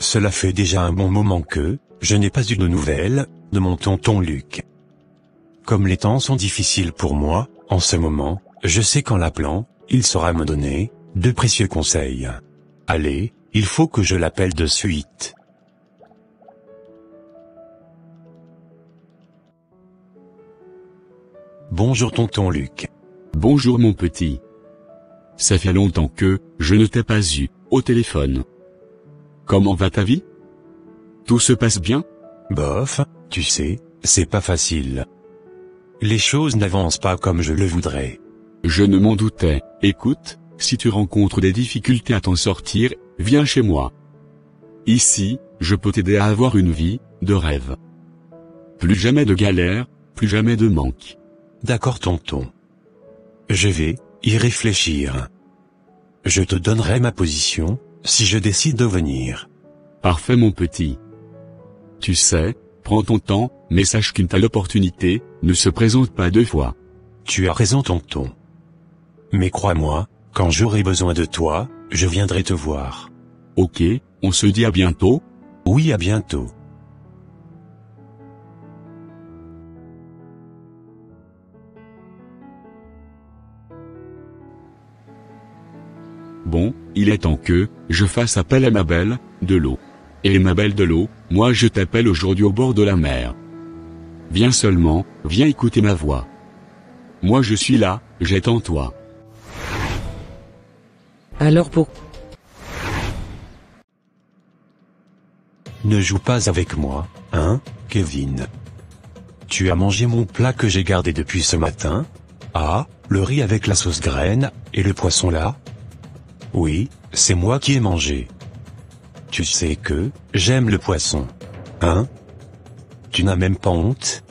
Cela fait déjà un bon moment que je n'ai pas eu de nouvelles de mon tonton Luc. Comme les temps sont difficiles pour moi, en ce moment, je sais qu'en l'appelant, il saura me donner de précieux conseils. Allez, il faut que je l'appelle de suite. Bonjour tonton Luc. Bonjour mon petit. Ça fait longtemps que je ne t'ai pas eu au téléphone. Comment va ta vie? Tout se passe bien? Bof, tu sais, c'est pas facile. Les choses n'avancent pas comme je le voudrais. Je ne m'en doutais. Écoute, si tu rencontres des difficultés à t'en sortir, viens chez moi. Ici, je peux t'aider à avoir une vie de rêve. Plus jamais de galère, plus jamais de manque. D'accord tonton. Je vais y réfléchir. Je te donnerai ma position, si je décide de venir. Parfait mon petit. Tu sais, prends ton temps, mais sache qu'une telle opportunité ne se présente pas deux fois. Tu as raison tonton. Mais crois-moi, quand j'aurai besoin de toi, je viendrai te voir. Ok, on se dit à bientôt? Oui, à bientôt. Bon, il est temps que je fasse appel à ma belle de l'eau. Et ma belle de l'eau, moi je t'appelle aujourd'hui au bord de la mer. Viens seulement, viens écouter ma voix. Moi je suis là, j'attends toi. Alors pour... Ne joue pas avec moi, hein, Kevin. Tu as mangé mon plat que j'ai gardé depuis ce matin? Ah, le riz avec la sauce graine, et le poisson là? Oui, c'est moi qui ai mangé. Tu sais que j'aime le poisson. Hein? Tu n'as même pas honte?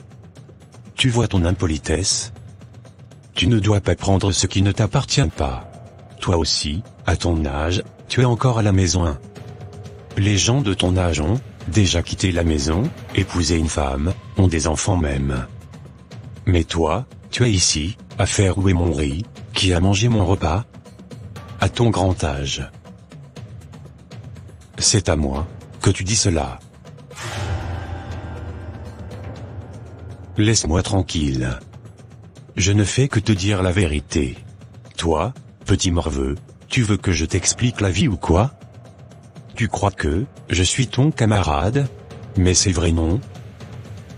Tu vois ton impolitesse? Tu ne dois pas prendre ce qui ne t'appartient pas. Toi aussi, à ton âge, tu es encore à la maison. Hein? Les gens de ton âge ont déjà quitté la maison, épousé une femme, ont des enfants même. Mais toi, tu es ici, à faire où est mon riz, qui a mangé mon repas? À ton grand âge. C'est à moi que tu dis cela. Laisse-moi tranquille. Je ne fais que te dire la vérité. Toi, petit morveux, tu veux que je t'explique la vie ou quoi? Tu crois que je suis ton camarade? Mais c'est vrai non?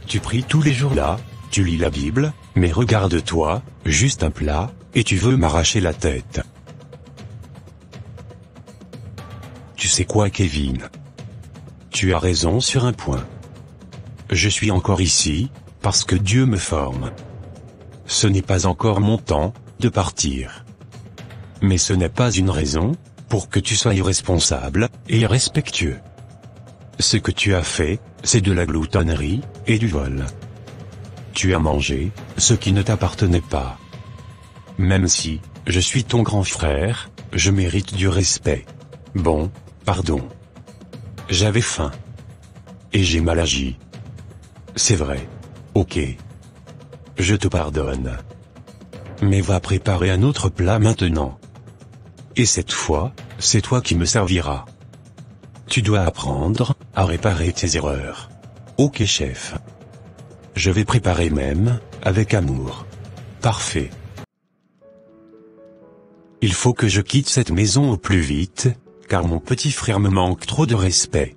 Tu pries tous les jours là, tu lis la Bible, mais regarde-toi, juste un plat, et tu veux m'arracher la tête. Tu sais quoi Kevin? Tu as raison sur un point. Je suis encore ici, parce que Dieu me forme. Ce n'est pas encore mon temps de partir. Mais ce n'est pas une raison pour que tu sois irresponsable et irrespectueux. Ce que tu as fait, c'est de la gloutonnerie et du vol. Tu as mangé ce qui ne t'appartenait pas. Même si je suis ton grand frère, je mérite du respect. Bon, pardon. J'avais faim. Et j'ai mal agi. C'est vrai. Ok. Je te pardonne. Mais va préparer un autre plat maintenant. Et cette fois, c'est toi qui me serviras. Tu dois apprendre à réparer tes erreurs. Ok chef. Je vais préparer même, avec amour. Parfait. Il faut que je quitte cette maison au plus vite, car mon petit frère me manque trop de respect.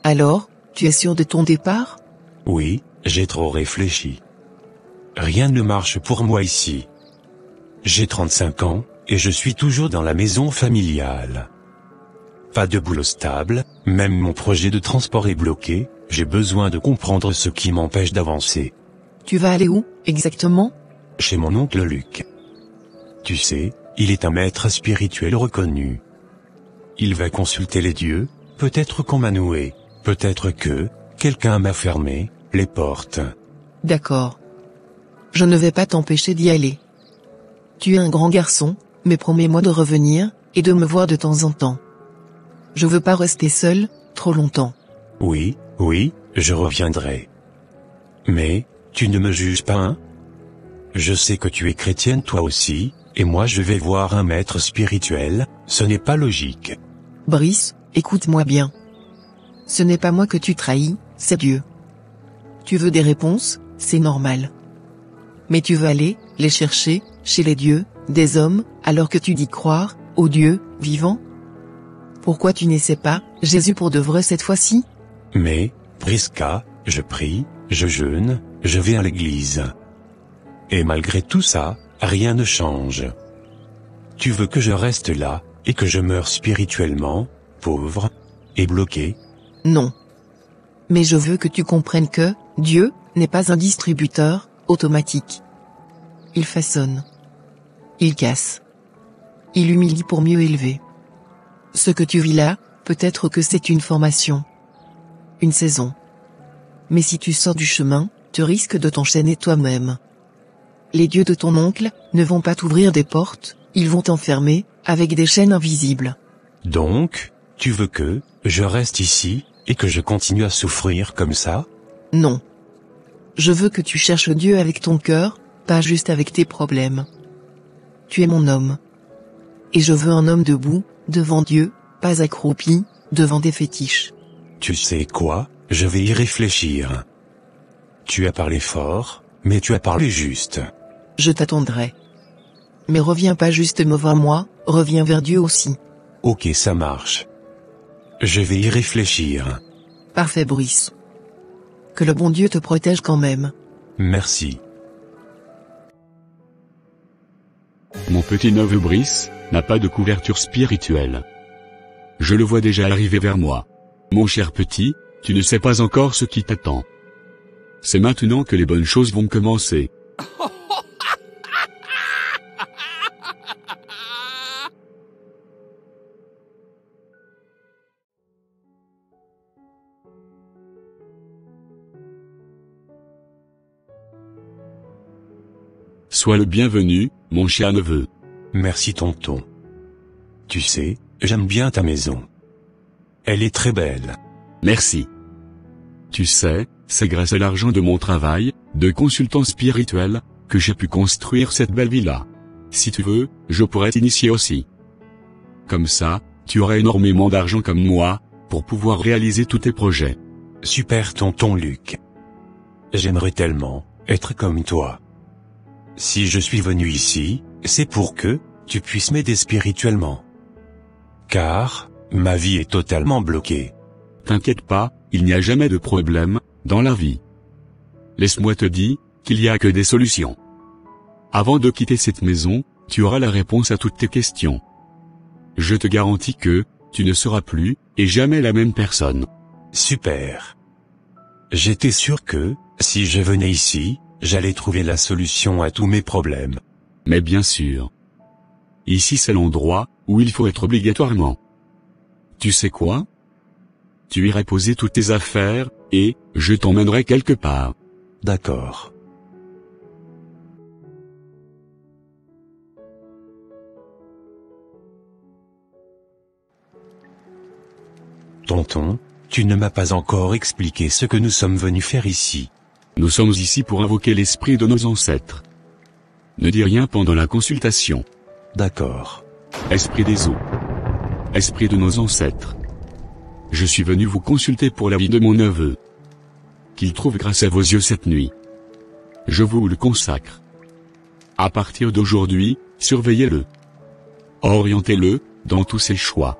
Alors, tu es sûr de ton départ? Oui, j'ai trop réfléchi. Rien ne marche pour moi ici. J'ai 35 ans, et je suis toujours dans la maison familiale. Pas de boulot stable, même mon projet de transport est bloqué, j'ai besoin de comprendre ce qui m'empêche d'avancer. Tu vas aller où, exactement? Chez mon oncle Luc. Tu sais, il est un maître spirituel reconnu. Il va consulter les dieux, peut-être qu'on m'a noué, peut-être que quelqu'un m'a fermé les portes. D'accord. Je ne vais pas t'empêcher d'y aller. Tu es un grand garçon, mais promets-moi de revenir, et de me voir de temps en temps. Je veux pas rester seul, trop longtemps. Oui, je reviendrai. Mais, Tu ne me juges pas, hein? Je sais que tu es chrétienne toi aussi, et moi je vais voir un maître spirituel, ce n'est pas logique. Brice, écoute-moi bien. Ce n'est pas moi que tu trahis, c'est Dieu. Tu veux des réponses, c'est normal. Mais tu veux aller, les chercher, chez les dieux, des hommes, alors que tu dis croire, aux dieux, vivants? Pourquoi tu n'essaies pas, Jésus pour de vrai cette fois-ci? Mais, Prisca, je prie, je jeûne, je vais à l'église. Et malgré tout ça, rien ne change. Tu veux que je reste là, et que je meure spirituellement, pauvre, et bloqué? Non. Mais je veux que tu comprennes que, Dieu, n'est pas un distributeur, automatique. Il façonne. Il casse. Il humilie pour mieux élever. Ce que tu vis là, peut-être que c'est une formation. Une saison. Mais si tu sors du chemin, tu risques de t'enchaîner toi-même. Les dieux de ton oncle ne vont pas t'ouvrir des portes, ils vont t'enfermer, avec des chaînes invisibles. Donc, tu veux que je reste ici, et que je continue à souffrir comme ça? Non. Je veux que tu cherches Dieu avec ton cœur, pas juste avec tes problèmes. Tu es mon homme. Et je veux un homme debout, devant Dieu, pas accroupi, devant des fétiches. Tu sais quoi, je vais y réfléchir. Tu as parlé fort, mais tu as parlé juste. Je t'attendrai. Mais reviens pas juste me voir moi, reviens vers Dieu aussi. Ok, ça marche. Je vais y réfléchir. Parfait, Brice. Que le bon Dieu te protège quand même. Merci. Mon petit neveu Brice n'a pas de couverture spirituelle. Je le vois déjà arriver vers moi. Mon cher petit, tu ne sais pas encore ce qui t'attend. C'est maintenant que les bonnes choses vont commencer. Sois le bienvenu, mon cher neveu. Merci tonton. Tu sais, j'aime bien ta maison. Elle est très belle. Merci. Tu sais, c'est grâce à l'argent de mon travail, de consultant spirituel, que j'ai pu construire cette belle villa. Si tu veux, je pourrais t'initier aussi. Comme ça, tu auras énormément d'argent comme moi, pour pouvoir réaliser tous tes projets. Super tonton Luc. J'aimerais tellement être comme toi. Si je suis venu ici, c'est pour que tu puisses m'aider spirituellement. Car ma vie est totalement bloquée. T'inquiète pas, il n'y a jamais de problème dans la vie. Laisse-moi te dire qu'il n'y a que des solutions. Avant de quitter cette maison, tu auras la réponse à toutes tes questions. Je te garantis que tu ne seras plus et jamais la même personne. Super. J'étais sûr que, si je venais ici, j'allais trouver la solution à tous mes problèmes. Mais bien sûr. Ici c'est l'endroit où il faut être obligatoirement. Tu sais quoi? Tu irais poser toutes tes affaires, et je t'emmènerai quelque part. D'accord. Tonton, tu ne m'as pas encore expliqué ce que nous sommes venus faire ici. Nous sommes ici pour invoquer l'esprit de nos ancêtres. Ne dis rien pendant la consultation. D'accord. Esprit des eaux. Esprit de nos ancêtres. Je suis venu vous consulter pour la vie de mon neveu. Qu'il trouve grâce à vos yeux cette nuit. Je vous le consacre. À partir d'aujourd'hui, surveillez-le. Orientez-le, dans tous ses choix.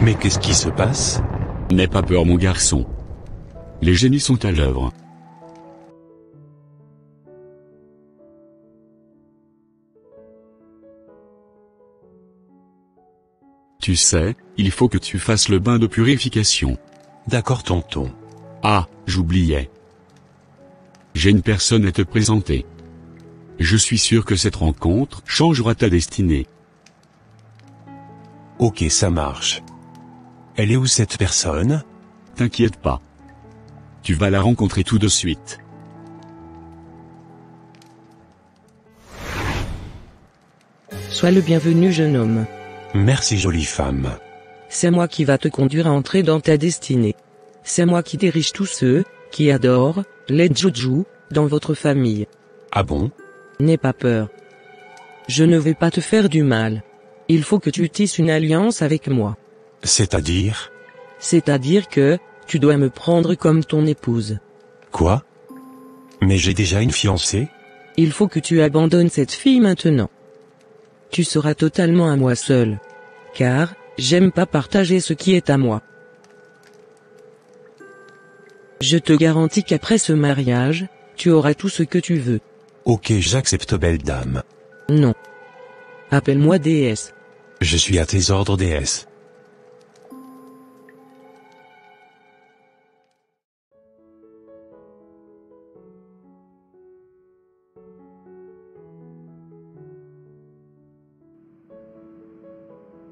Mais qu'est-ce qui se passe? N'aie pas peur mon garçon. Les génies sont à l'œuvre. Tu sais, il faut que tu fasses le bain de purification. D'accord tonton. Ah, j'oubliais. J'ai une personne à te présenter. Je suis sûr que cette rencontre changera ta destinée. Ok, ça marche. Elle est où cette personne? T'inquiète pas. Tu vas la rencontrer tout de suite. Sois le bienvenu jeune homme. Merci jolie femme. C'est moi qui va te conduire à entrer dans ta destinée. C'est moi qui dirige tous ceux qui adore les Juju dans votre famille. Ah bon? N'aie pas peur. Je ne vais pas te faire du mal. Il faut que tu tisses une alliance avec moi. C'est-à-dire? C'est-à-dire que, tu dois me prendre comme ton épouse. Quoi? Mais j'ai déjà une fiancée? Il faut que tu abandonnes cette fille maintenant. Tu seras totalement à moi seul. Car, j'aime pas partager ce qui est à moi. Je te garantis qu'après ce mariage, tu auras tout ce que tu veux. Ok, j'accepte, belle dame. Non. Appelle-moi déesse. Je suis à tes ordres, déesse.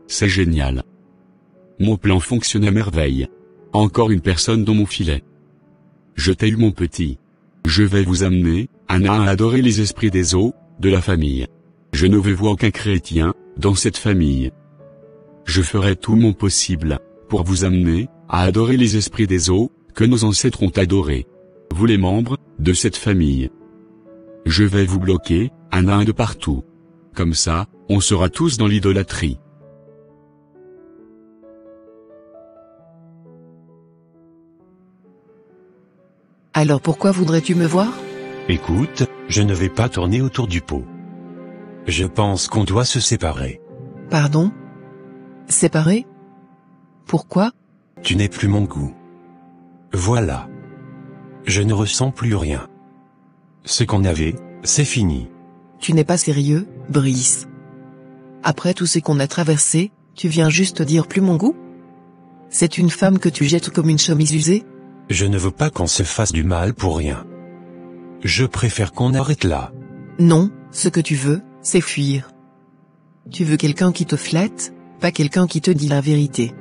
C'est génial. Mon plan fonctionne à merveille. Encore une personne dans mon filet. Je t'ai eu, mon petit. Je vais vous amener, un à un, à adorer les esprits des eaux, de la famille. Je ne veux voir aucun chrétien, dans cette famille. Je ferai tout mon possible, pour vous amener, à adorer les esprits des eaux, que nos ancêtres ont adorés. Vous les membres, de cette famille. Je vais vous bloquer, un à un de partout. Comme ça, on sera tous dans l'idolâtrie. Alors pourquoi voudrais-tu me voir? Écoute, je ne vais pas tourner autour du pot. Je pense qu'on doit se séparer. Pardon? Séparés? Pourquoi? Tu n'es plus mon goût. Voilà. Je ne ressens plus rien. Ce qu'on avait, c'est fini. Tu n'es pas sérieux, Brice. Après tout ce qu'on a traversé, tu viens juste dire plus mon goût? C'est une femme que tu jettes comme une chemise usée? Je ne veux pas qu'on se fasse du mal pour rien. Je préfère qu'on arrête là. Non, ce que tu veux, c'est fuir. Tu veux quelqu'un qui te flatte, pas quelqu'un qui te dit la vérité.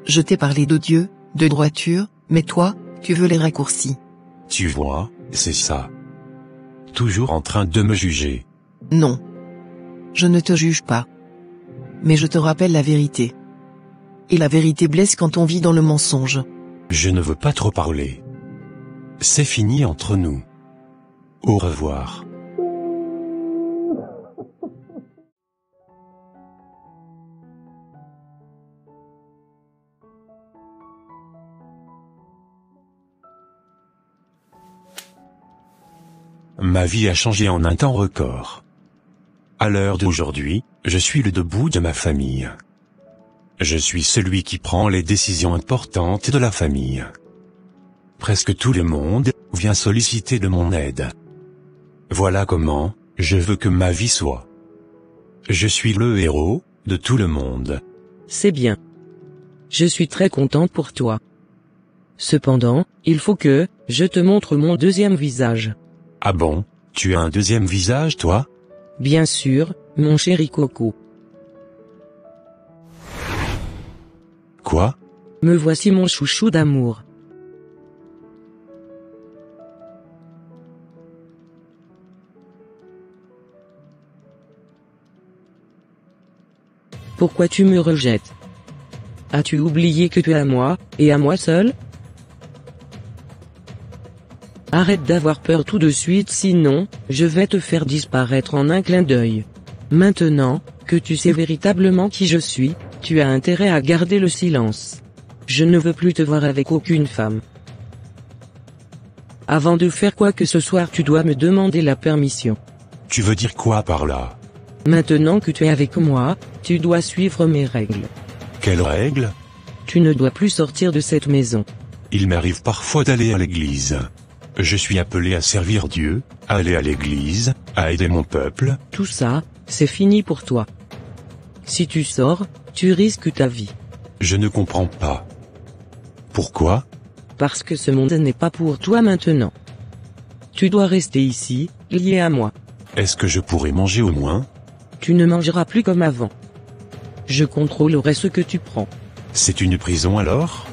Je t'ai parlé de Dieu, de droiture, mais toi, tu veux les raccourcis. Tu vois, c'est ça. Toujours en train de me juger. Non. Je ne te juge pas. Mais je te rappelle la vérité. Et la vérité blesse quand on vit dans le mensonge. Je ne veux pas trop parler. C'est fini entre nous. Au revoir. Ma vie a changé en un temps record. À l'heure d'aujourd'hui, je suis le debout de ma famille. Je suis celui qui prend les décisions importantes de la famille. Presque tout le monde vient solliciter de mon aide. Voilà comment je veux que ma vie soit. Je suis le héros de tout le monde. C'est bien. Je suis très contente pour toi. Cependant, il faut que je te montre mon deuxième visage. Ah bon, tu as un deuxième visage, toi? Bien sûr, mon chéri Coco. Quoi? Me voici mon chouchou d'amour. Pourquoi tu me rejettes? As-tu oublié que tu es à moi, et à moi seul? Arrête d'avoir peur tout de suite, sinon, je vais te faire disparaître en un clin d'œil. Maintenant, que tu sais véritablement qui je suis, tu as intérêt à garder le silence. Je ne veux plus te voir avec aucune femme. Avant de faire quoi que ce soit, tu dois me demander la permission. Tu veux dire quoi par là? Maintenant que tu es avec moi, tu dois suivre mes règles. Quelles règles? Tu ne dois plus sortir de cette maison. Il m'arrive parfois d'aller à l'église. Je suis appelé à servir Dieu, à aller à l'église, à aider mon peuple. Tout ça, c'est fini pour toi. Si tu sors, tu risques ta vie. Je ne comprends pas. Pourquoi? Parce que ce monde n'est pas pour toi maintenant. Tu dois rester ici, lié à moi. Est-ce que je pourrais manger au moins? Tu ne mangeras plus comme avant. Je contrôlerai ce que tu prends. C'est une prison alors?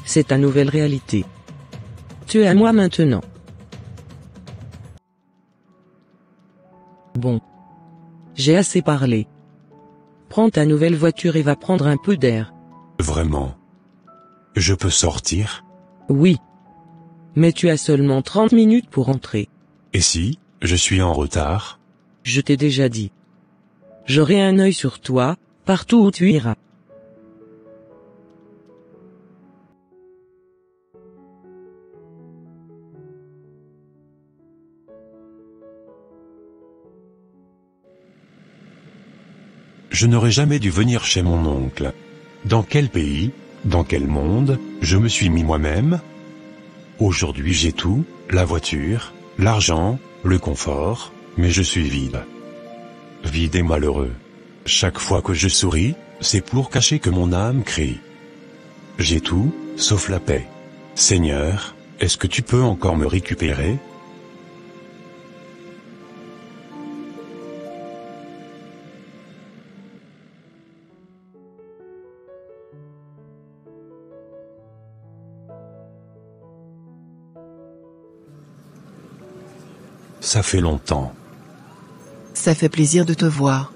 C'est ta nouvelle réalité. Tu es à moi maintenant. Bon. J'ai assez parlé. Prends ta nouvelle voiture et va prendre un peu d'air. Vraiment? Je peux sortir? Oui. Mais tu as seulement 30 minutes pour entrer. Et si, je suis en retard? Je t'ai déjà dit. J'aurai un œil sur toi, partout où tu iras. Je n'aurais jamais dû venir chez mon oncle. Dans quel pays, dans quel monde, je me suis mis moi-même? Aujourd'hui j'ai tout, la voiture, l'argent, le confort, mais je suis vide. Vide et malheureux. Chaque fois que je souris, c'est pour cacher que mon âme crie. J'ai tout, sauf la paix. Seigneur, est-ce que tu peux encore me récupérer? Ça fait longtemps. Ça fait plaisir de te voir.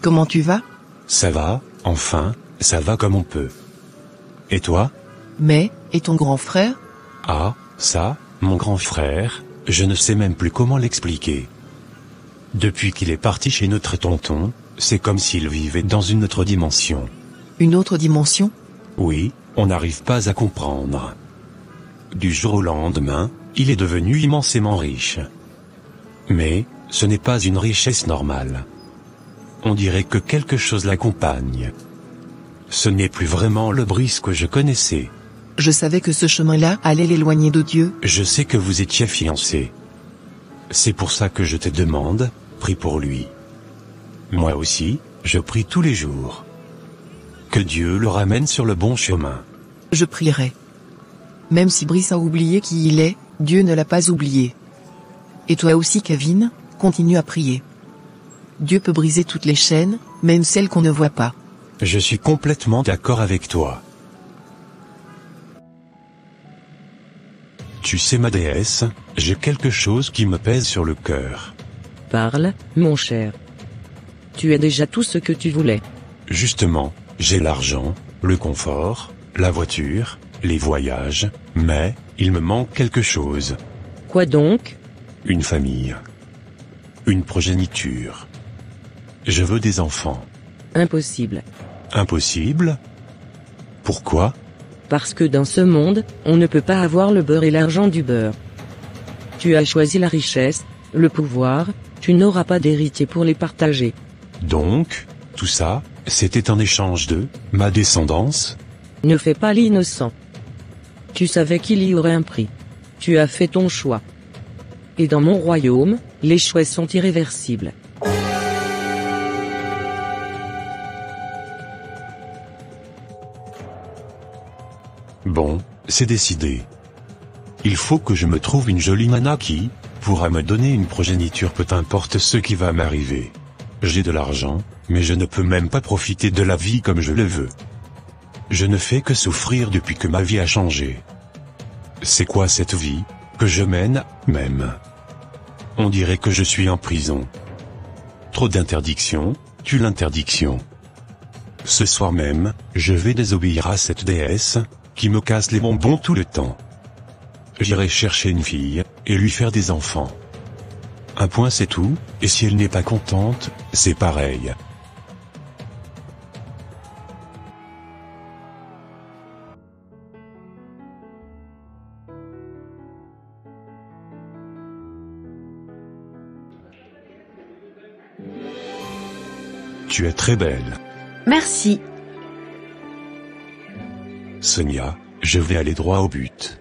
Comment tu vas? Ça va, enfin, ça va comme on peut. Et toi? Mais, et ton grand frère? Ah, ça, mon grand frère, je ne sais même plus comment l'expliquer. Depuis qu'il est parti chez notre tonton, c'est comme s'il vivait dans une autre dimension. Une autre dimension? Oui, on n'arrive pas à comprendre. Du jour au lendemain, il est devenu immensément riche. Mais, ce n'est pas une richesse normale. On dirait que quelque chose l'accompagne. Ce n'est plus vraiment le Brice que je connaissais. Je savais que ce chemin-là allait l'éloigner de Dieu. Je sais que vous étiez fiancés. C'est pour ça que je te demande, prie pour lui. Moi aussi, je prie tous les jours. Que Dieu le ramène sur le bon chemin. Je prierai. Même si Brice a oublié qui il est, Dieu ne l'a pas oublié. Et toi aussi, Kevin, continue à prier. Dieu peut briser toutes les chaînes, même celles qu'on ne voit pas. Je suis complètement d'accord avec toi. Tu sais ma déesse, j'ai quelque chose qui me pèse sur le cœur. Parle, mon cher. Tu as déjà tout ce que tu voulais. Justement, j'ai l'argent, le confort, la voiture, les voyages, mais, il me manque quelque chose. Quoi donc? Une famille. Une progéniture. Je veux des enfants. Impossible. Impossible? Pourquoi? Parce que dans ce monde, on ne peut pas avoir le beurre et l'argent du beurre. Tu as choisi la richesse, le pouvoir, tu n'auras pas d'héritier pour les partager. Donc, tout ça, c'était en échange de ma descendance? Ne fais pas l'innocent. Tu savais qu'il y aurait un prix. Tu as fait ton choix. Et dans mon royaume, les choix sont irréversibles. Bon, c'est décidé. Il faut que je me trouve une jolie nana qui pourra me donner une progéniture peu importe ce qui va m'arriver. J'ai de l'argent, mais je ne peux même pas profiter de la vie comme je le veux. Je ne fais que souffrir depuis que ma vie a changé. C'est quoi cette vie que je mène, même? On dirait que je suis en prison. Trop d'interdictions, tue l'interdiction. Ce soir même, je vais désobéir à cette déesse, qui me casse les bonbons tout le temps. J'irai chercher une fille, et lui faire des enfants. Un point c'est tout, et si elle n'est pas contente, c'est pareil. Tu es très belle. Merci. Sonia, je vais aller droit au but.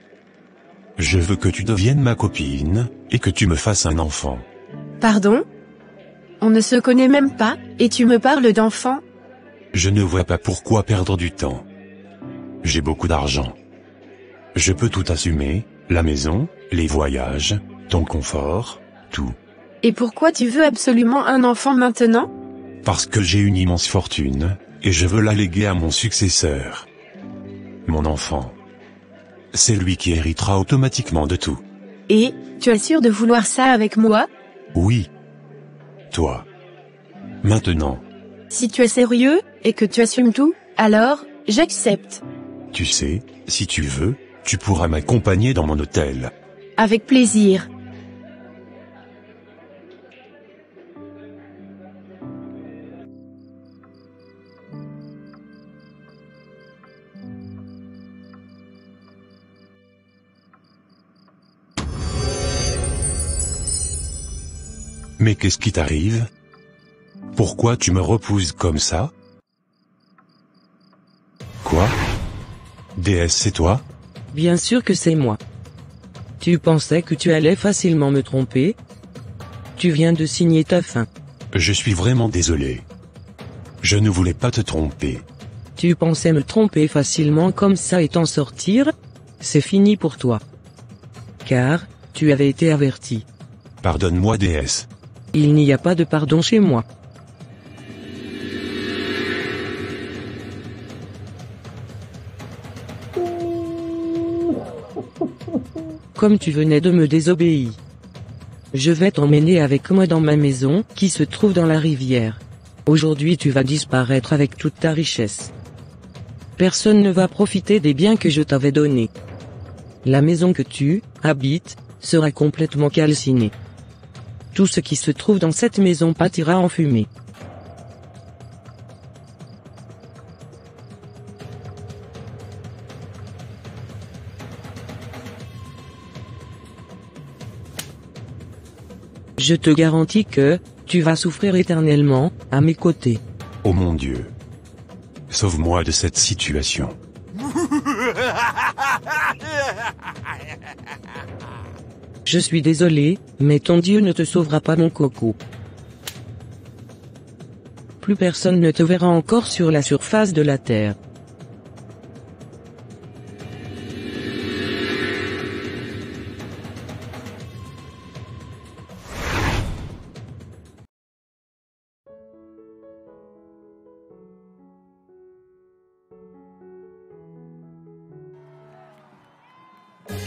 Je veux que tu deviennes ma copine, et que tu me fasses un enfant. Pardon? On ne se connaît même pas, et tu me parles d'enfant? Je ne vois pas pourquoi perdre du temps. J'ai beaucoup d'argent. Je peux tout assumer, la maison, les voyages, ton confort, tout. Et pourquoi tu veux absolument un enfant maintenant? Parce que j'ai une immense fortune, et je veux la léguer à mon successeur. Mon enfant. C'est lui qui héritera automatiquement de tout. Et, tu es sûr de vouloir ça avec moi? Oui. Toi. Maintenant. Si tu es sérieux, et que tu assumes tout, alors, j'accepte. Tu sais, si tu veux, Tu pourras m'accompagner dans mon hôtel. Avec plaisir. Mais qu'est-ce qui t'arrive? Pourquoi tu me repousses comme ça? Quoi? Déesse, c'est toi? Bien sûr que c'est moi. Tu pensais que tu allais facilement me tromper? Tu viens de signer ta fin. Je suis vraiment désolé. Je ne voulais pas te tromper. Tu pensais me tromper facilement comme ça et t'en sortir? C'est fini pour toi. Car, tu avais été averti. Pardonne-moi, déesse. Il n'y a pas de pardon chez moi. Comme tu venais de me désobéir. Je vais t'emmener avec moi dans ma maison, qui se trouve dans la rivière. Aujourd'hui tu vas disparaître avec toute ta richesse. Personne ne va profiter des biens que je t'avais donnés. La maison que tu habites sera complètement calcinée. Tout ce qui se trouve dans cette maison pâtira en fumée. Je te garantis que, tu vas souffrir éternellement, à mes côtés. Oh mon Dieu. Sauve-moi de cette situation. Je suis désolé, mais ton Dieu ne te sauvera pas mon coco. Plus personne ne te verra encore sur la surface de la terre.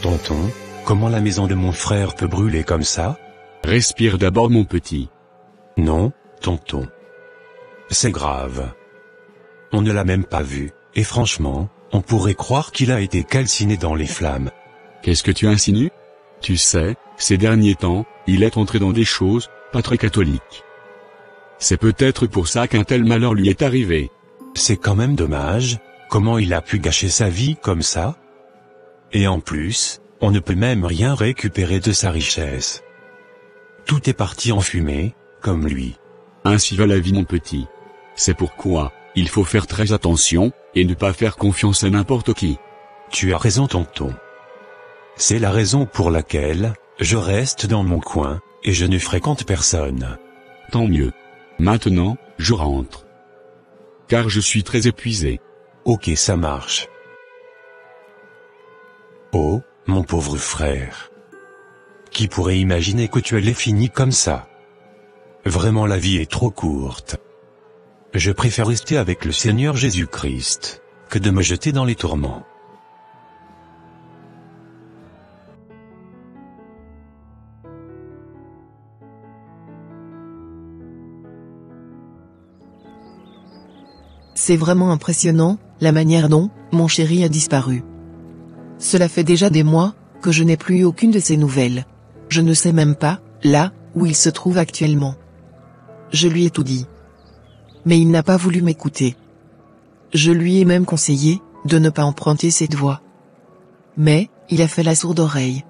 Tonton, comment la maison de mon frère peut brûler comme ça? Respire d'abord mon petit. Non, tonton. C'est grave. On ne l'a même pas vu, et franchement, on pourrait croire qu'il a été calciné dans les flammes. Qu'est-ce que tu insinues? Tu sais, ces derniers temps, il est entré dans des choses, pas très catholiques. C'est peut-être pour ça qu'un tel malheur lui est arrivé. C'est quand même dommage, comment il a pu gâcher sa vie comme ça? Et en plus, on ne peut même rien récupérer de sa richesse. Tout est parti en fumée, comme lui. Ainsi va la vie mon petit. C'est pourquoi, il faut faire très attention, et ne pas faire confiance à n'importe qui. Tu as raison tonton. C'est la raison pour laquelle, je reste dans mon coin, et je ne fréquente personne. Tant mieux. Maintenant, je rentre. Car je suis très épuisé. Ok, ça marche. Oh, mon pauvre frère. Qui pourrait imaginer que tu allais finir comme ça? Vraiment la vie est trop courte. Je préfère rester avec le Seigneur Jésus-Christ, que de me jeter dans les tourments. C'est vraiment impressionnant, la manière dont, mon chéri a disparu. Cela fait déjà des mois, que je n'ai plus eu aucune de ses nouvelles. Je ne sais même pas, là, où il se trouve actuellement. Je lui ai tout dit. Mais il n'a pas voulu m'écouter. Je lui ai même conseillé, de ne pas emprunter cette voie. Mais, il a fait la sourde oreille.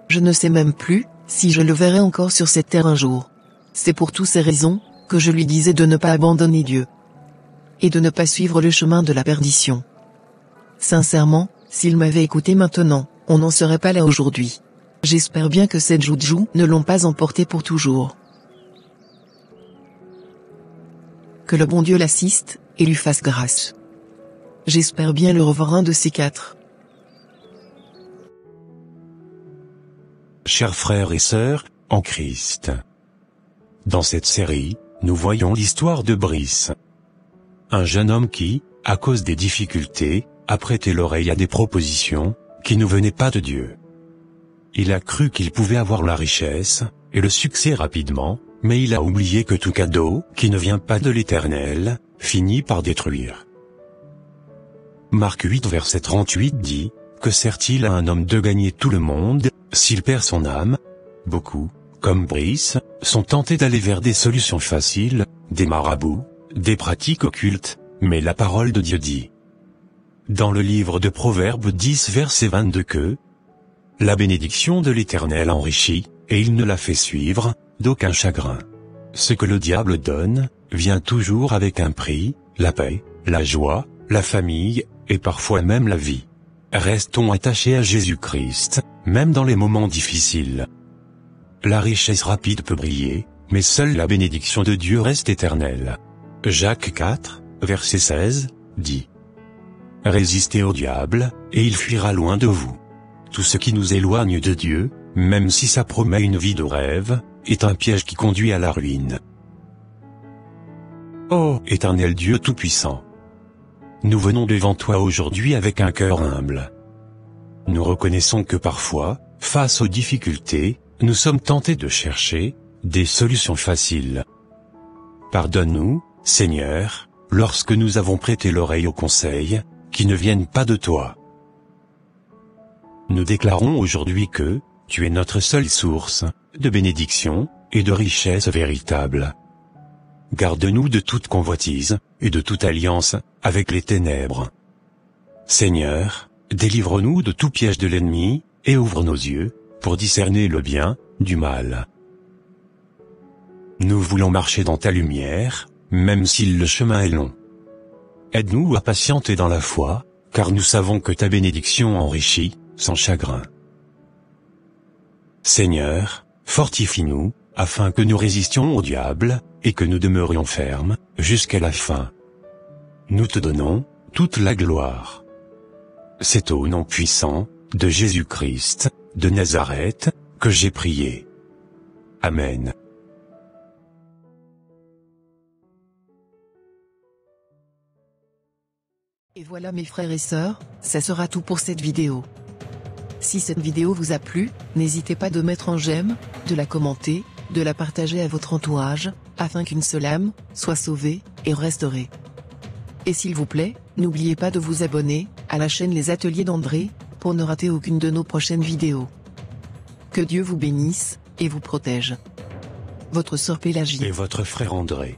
Je ne sais même plus, si je le verrai encore sur cette terre un jour. C'est pour toutes ces raisons, que je lui disais de ne pas abandonner Dieu. Et de ne pas suivre le chemin de la perdition. Sincèrement, s'il m'avait écouté maintenant, on n'en serait pas là aujourd'hui. J'espère bien que cette joujou ne l'ont pas emporté pour toujours. Que le bon Dieu l'assiste, et lui fasse grâce. J'espère bien le revoir un de ces quatre. Chers frères et sœurs, en Christ. Dans cette série, nous voyons l'histoire de Brice. Un jeune homme qui, à cause des difficultés, a prêté l'oreille à des propositions, qui ne venaient pas de Dieu. Il a cru qu'il pouvait avoir la richesse, et le succès rapidement, mais il a oublié que tout cadeau, qui ne vient pas de l'Éternel, finit par détruire. Marc 8 verset 38 dit, « Que sert-il à un homme de gagner tout le monde, s'il perd son âme ?» Beaucoup, comme Brice, sont tentés d'aller vers des solutions faciles, des marabouts, des pratiques occultes, mais la parole de Dieu dit, dans le livre de Proverbes 10 verset 22 que « La bénédiction de l'Éternel enrichit, et il ne la fait suivre, d'aucun chagrin. Ce que le diable donne, vient toujours avec un prix, la paix, la joie, la famille, et parfois même la vie. Restons attachés à Jésus-Christ, même dans les moments difficiles. La richesse rapide peut briller, mais seule la bénédiction de Dieu reste éternelle. Jacques 4, verset 16, dit « Résistez au diable, et il fuira loin de vous. Tout ce qui nous éloigne de Dieu, même si ça promet une vie de rêve, est un piège qui conduit à la ruine. » Ô Éternel Dieu Tout-Puissant, nous venons devant toi aujourd'hui avec un cœur humble. Nous reconnaissons que parfois, face aux difficultés, nous sommes tentés de chercher des solutions faciles. Pardonne-nous, Seigneur, lorsque nous avons prêté l'oreille aux conseils qui ne viennent pas de toi. Nous déclarons aujourd'hui que tu es notre seule source de bénédiction et de richesse véritable. Garde-nous de toute convoitise et de toute alliance avec les ténèbres. Seigneur, délivre-nous de tout piège de l'ennemi et ouvre nos yeux pour discerner le bien du mal. Nous voulons marcher dans ta lumière, même si le chemin est long. Aide-nous à patienter dans la foi, car nous savons que ta bénédiction enrichit, sans chagrin. Seigneur, fortifie-nous, afin que nous résistions au diable, et que nous demeurions fermes, jusqu'à la fin. Nous te donnons toute la gloire. C'est au nom puissant de Jésus-Christ, de Nazareth, que j'ai prié. Amen. Et voilà mes frères et sœurs, ça sera tout pour cette vidéo. Si cette vidéo vous a plu, n'hésitez pas de mettre un j'aime, de la commenter, de la partager à votre entourage, afin qu'une seule âme soit sauvée et restaurée. Et s'il vous plaît, n'oubliez pas de vous abonner à la chaîne Les Ateliers d'André, pour ne rater aucune de nos prochaines vidéos. Que Dieu vous bénisse et vous protège. Votre sœur Pélagie. Et votre frère André.